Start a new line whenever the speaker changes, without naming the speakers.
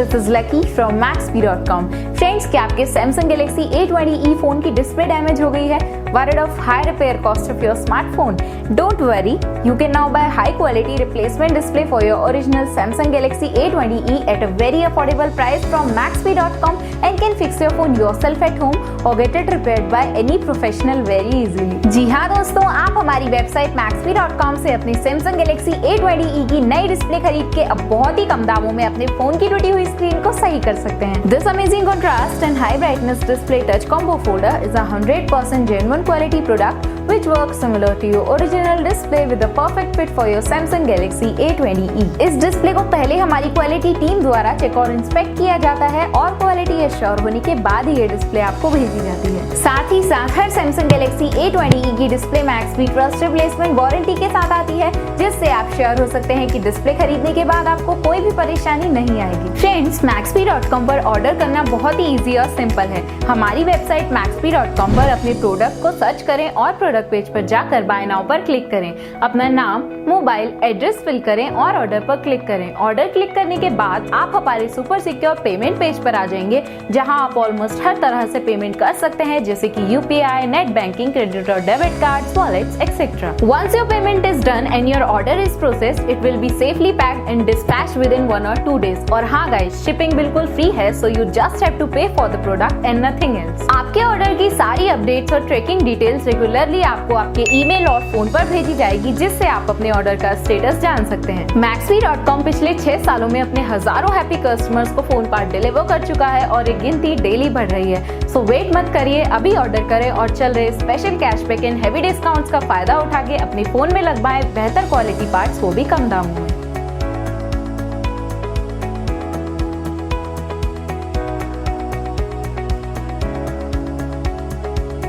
this is Lucky from Maxbhi.com. Friends, क्या आपके Samsung Galaxy A20e phone की display damage हो गई है? Worried of high repair cost of your smartphone? Don't worry, you can now buy high quality replacement display for your original Samsung Galaxy A20e at a very affordable price from Maxbhi.com and can fix your phone yourself at home or get it repaired by any professional very easily. जी हाँ दोस्तों, आप हमारी website Maxbhi.com से अपनी Samsung Galaxy A20e की नई display खरीद के अब बहुत ही कम दामों में अपने फोन की टूटी हुई स्क्रीन को सही कर सकते हैं। This amazing contrast and high brightness display touch combo folder is a 100% genuine quality product which works similar to your original display with a perfect fit for your Samsung Galaxy A20e. इस display को पहले हमारी quality team द्वारा check और inspect किया जाता है और क्वालिटी एश्योर होने के बाद ही ये डिस्प्ले आपको भेजी जाती है। साथ ही साथ हर Samsung Galaxy A20e की display Maxbhi trust replacement warranty के साथ आती है, जिससे आप श्योर हो सकते हैं कि डिस्प्ले खरीदने के बाद आपको कोई भी परेशानी नहीं आएगी। फ्रेंड्स, Maxbhi.com पर ऑर्डर करना बहुत ही इजी और सिंपल है। हमारी वेबसाइट Maxbhi.com पर अपने प्रोडक्ट को सर्च करें और प्रोडक्ट पेज पर जाकर बाय नाउ पर क्लिक करें। अपना नाम, मोबाइल, एड्रेस फिल करें और ऑर्डर पर क्लिक करें। ऑर्डर क्लिक करने के बाद आप हमारे सुपर सिक्योर पेमेंट पेज पर आ जाएंगे, जहां आप ऑलमोस्ट हर तरह से पेमेंट कर सकते हैं, जैसे कि यूपीआई, नेट बैंकिंग, क्रेडिट और debit cards, wallets etcetera. Once your payment is done and your order is processed, it will be safely packed and dispatched within 1 or 2 days। और हाँ गाइस, शिपिंग बिल्कुल free है, so you just have to pay for the product and nothing else. आपके order की सारी updates और tracking details regularly आपको आपके ईमेल और फोन पर भेजी जाएगी, जिससे आप अपने ऑर्डर का स्टेटस जान सकते हैं। Maxbhi.com पिछले 6 सालों में अपने हजारों हैप्पी कस्टमर्स को फोन पार्ट डिलीवर कर चुका है और ये गिनती डेली बढ़ रही है। सो वेट मत करिए, अभी ऑर्डर करें और चल रहे special cashback and heavy discounts का फायदा उठा के अपने फोन में लगवाएं बेहतर क्वालिटी पार्ट्स, वो भी कम दामों में।